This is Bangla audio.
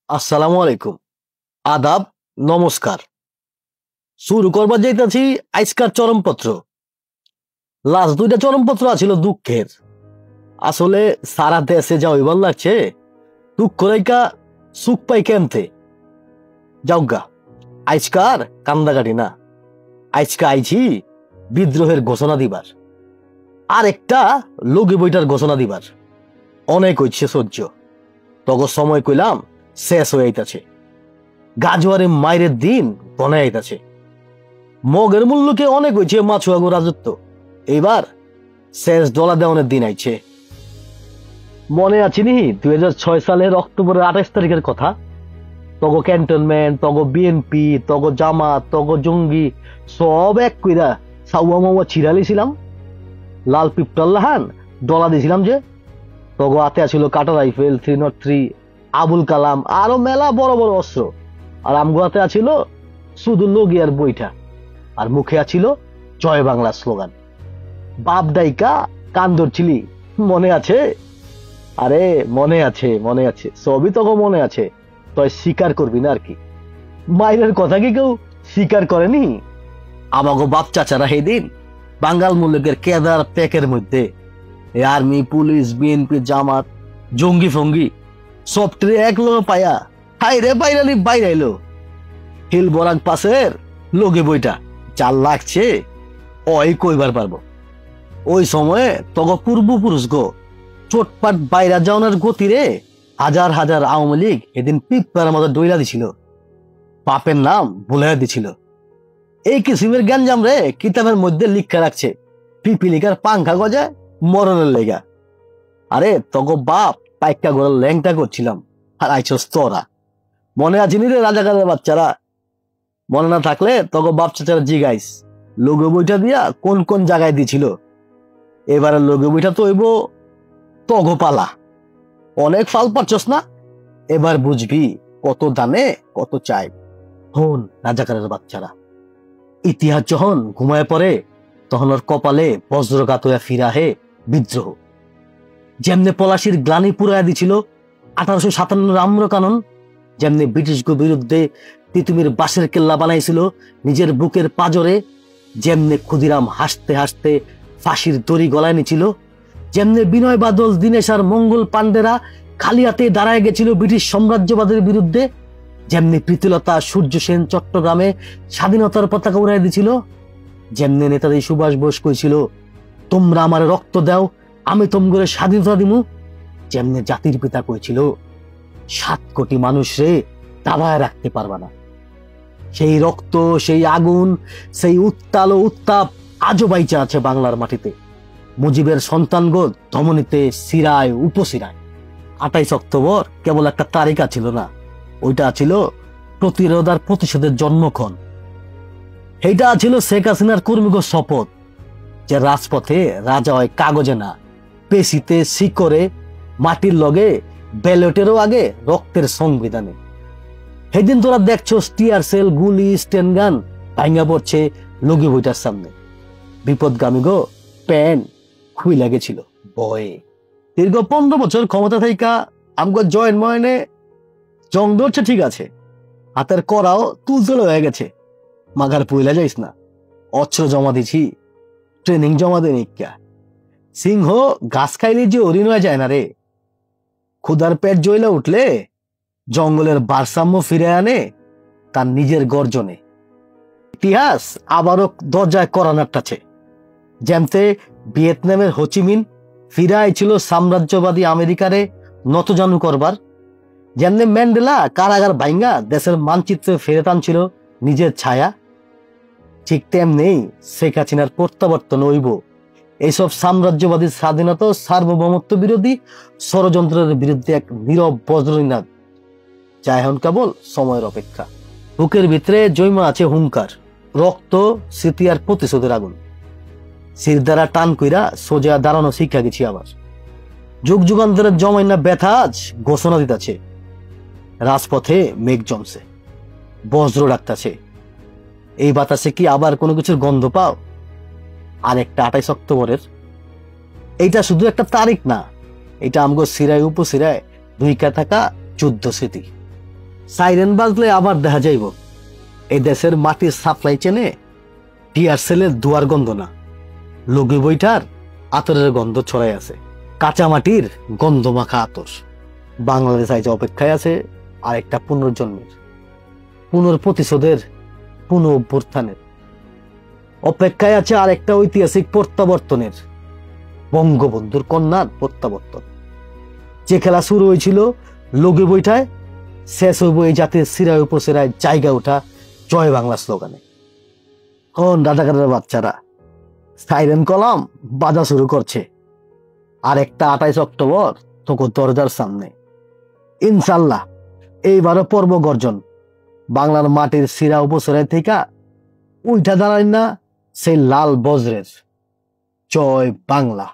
আসসালামু আলাইকুম, আদাব, নমস্কার। শুরু করবার যাইতাছি আজকার চরমপত্র। লাস্ট দুইটা চরমপত্র আছিল দুঃখের। আসলে সারা দেশে যা হইবার লাগছে, দুঃখ রেখা সুখ পাই কেমতে। যাওগা, আজকার কান্দাকাটি না, আজকে আইছি বিদ্রোহের ঘোষণা দিবার, আর একটা লগি বইটার ঘোষণা দিবার। অনেক হইছে সহ্য, তখন সময় কইলাম শেষ হয়ে আইতাছে। গাজোয়ারে মায়ের দিন বনে আইতাছে। মগের মূল্যকে অনেক হয়েছে মাছুয়াগো রাজত্ব, এবার শেষ ডলা দেওয়ানের দিন আইছে। মনে আছে নি 2006 সালের অক্টোবরের 28 তারিখের কথা? তগো ক্যান্টনমেন্ট, তগো বিএনপি, তগো জামাত, তগো জঙ্গি সব এক কইরা সাউয়া মাউয়া ছিড়ালিছিলাম। লাল পিপটাল্লাহান ডলা দিছিলাম যে। তগো হাতে আছিল কাটা রাইফেল 303, আবুল কালাম, আরো মেলা বড় বড় অস্ত্র। আর আমগো হাতে আছিল শুধু লগিয়ার বইটা, আর মুখে আছিল জয় বাংলা স্লোগান। বাপ দাইকা কান ধরছিলি, মনে আছে? আরে মনে আছে, মনে আছে, সবই তোকে মনে আছে। তুই স্বীকার করবি না আর কি। মায়ের কথা কি কেউ স্বীকার করেনি? আমাগো বাপ চাচারা সেদিন বাঙ্গাল মুলুকের কেদার প্যাকের মধ্যে আর্মি, পুলিশ, বিএনপি, জামাত, জঙ্গি ফঙ্গি সবটারে এক লোক পায়া হাই রে বাইরালি বাইরাইলো। হিল বরাক পাশের লোকে বইটা চাল লাগছে ওই কইবার পারবো। ওই সময়ে তগ পূর্বপুরুষ গো চোটপাট বাইরা যাওয়ার গতিরে হাজার হাজার আওয়ামী লীগ এদিন পিপার মতো ডইলা দিছিল, পাপের নাম ভুলাই দিছিল। এই কিসিমের গ্যাঞ্জাম রে কিতাবের মধ্যে লিখা রাখছে পিপিলিকার পাংখা গজায় মরণের লেগা। আরে তগ বাপ পাইকা গোড়ার ল্যাংটা করছিলাম, আর আইছস তোরা। মনে আছে নি রে রাজাকারের বাচ্চারা? মনে না থাকলে তগ বাপ চাচারা জিগাইস লোগো বইটা দিয়া কোন কোন জায়গায় দিছিল। এবারে লোগো বইটা তো হইব তগ পালা। অনেক ফাল পাচ্ছস না? এবার বুঝবি কত দানে কত চাই। হন রাজাকারের বাচ্চারা, ইতিহাস যখন ঘুমায় পড়ে তখন ওর কপালে বজ্রঘাত হইয়া ফিরা হে বিদ্রোহ। যেমনে পলাশির গ্লানি পুরাইয়া দিছিল 1857 আম্র কানন, যেমনি ব্রিটিশকে বিরুদ্ধে তিতুমির বাঁশের কেল্লা বানাইছিল নিজের বুকের পাজরে, যেমনে ক্ষুদিরাম হাসতে হাসতে ফাঁসির দড়ি গলায় নিছিল, যেমনে বিনয় বাদল, দীনেশ আর মঙ্গল পান্ডেরা খালি হাতে দাঁড়ায় গেছিল ব্রিটিশ সাম্রাজ্যবাদের বিরুদ্ধে, যেমনি প্রীতিলতা, সূর্য সেন চট্টগ্রামে স্বাধীনতার পতাকা উড়াই দিছিল, যেমনি নেতাজি সুভাষ বোস কইছিল তোমরা আমার রক্ত দাও আমি তোমগরে স্বাধীনতা দিমু, যেমনি জাতির পিতা কইছিল 7 কোটি মানুষ রে দাবায় রাখতে পারবা না। সেই রক্ত, সেই আগুন, সেই উত্তাল ও উত্তাপ আজও বাইচা আছে বাংলার মাটিতে। মুজিবের সন্তানগো ধমনীতে, শিরায়, উপশিরায়। 28 অক্টোবর কেবল একটা তারিখ ছিল না, ওইটা ছিল প্রতিরোধ আর প্রতিশোধের জন্মক্ষণ। এইটা ছিল শেখ হাসিনার কর্মীগো শপথ যে রাজপথে রাজা হয় কাগজে না, পেশিতে, শিকরে, মাটির লগে, ব্যালটেরও আগে রক্তের সংবিধানে। সেদিন তোরা দেখছো টিয়ার সেল, গুলি, স্টেনগান ভাঙ্গা পড়ছে লগি বইটার সামনে। বিপদগামী গো প্যান খুই লাগেছিল বয়ে। দীর্ঘ 15 বছর ক্ষমতা থাইকা আমগো জয়েন ময়নে জং ধরছে ঠিক আছে, হাতের করাও তুলতুলে হয়ে গেছে। মাগার পইলা যাইস না, অস্ত্র জমা দিছি, ট্রেনিং জমা দেন ইক্কা। সিংহ ঘাস খাইলে যে হরিণ হয়ে যায় না রে। ক্ষুধার পেট জ্বলে উঠলে জঙ্গলের ভারসাম্য ফিরে আনে তার নিজের গর্জনে। ইতিহাস আবারও দরজায় করানারটাছে। যেমতে ভিয়েতনামের হোচিমিন ফিরে আইছিল সাম্রাজ্যবাদী আমেরিকারে নতজানু করবার, যেমনে ম্যান্ডেলা কারাগার ভাঙ্গা দেশের মানচিত্রে ফেরত আনছিল নিজের ছায়া, ঠিক তেমনি শেখ হাসিনার প্রত্যাবর্তন হইব এইসব সাম্রাজ্যবাদী স্বাধীনতা, সার্বভৌমত্ব বিরোধী ষড়যন্ত্রের বিরুদ্ধে এক নীরব বজ্রনিনাদ, যা এখন কেবল সময়ের অপেক্ষা। বুকের ভিতরে জৈমা আছে হুঙ্কার, রক্ত, স্মৃতি আর প্রতিশোধের আগুন। শির দ্বারা টান কইরা সোজা দাঁড়ানো শিক্ষা গেছি আবার। যুগ যুগান্তরের জমাইনা ব্যথা আজ ঘোষণা দিতেছে। রাজপথে মেঘ জমছে, বজ্র ডাকতেছে। এই বাতাসে কি আবার কোনো কিছুর গন্ধ পাও? আর একটা 28 অক্টোবরের। এইটা শুধু একটা তারিখ না, এটা আমগো সিরায় উপসিরায় দুইকা থাকা যুদ্ধ স্মৃতি। সাইরেন বাজলে আবার দেখা যাইব এই দেশের মাটির সাপ্লাই চেনে টিয়ার সেলের দুয়ার গন্ধ না, লঘু বইটার আতরের গন্ধ ছড়াই আছে, কাঁচা মাটির গন্ধ মাখা আতর। বাংলাদেশ আজ অপেক্ষায় আছে আরেকটা পুনর্জন্মের, পুনঃপ্রতিশোধের, পুনঃ অভ্যুত্থানের। অপেক্ষায় আছে আরেকটা ঐতিহাসিক প্রত্যাবর্তনের, বঙ্গবন্ধুর কন্যার প্রত্যাবর্তন। যে খেলা শুরু হয়েছিল লঘু বইটায়, শেষ হইব এই জাতির শিরায় উপশিরায় জায়গা ওঠা জয় বাংলা স্লোগানে। রাজাকারের বাচ্চারা, সাইরেন কলাম বাজা শুরু করছে। আর একটা 28 অক্টোবর তোকে দরজার সামনে। ইনশাল্লাহ এইবারও পর্ব গর্জন, বাংলার মাটির শিরা উপশিরায় থেকে উল্টা দাঁড়ায় না সেই লাল বজ্রের। জয় বাংলা।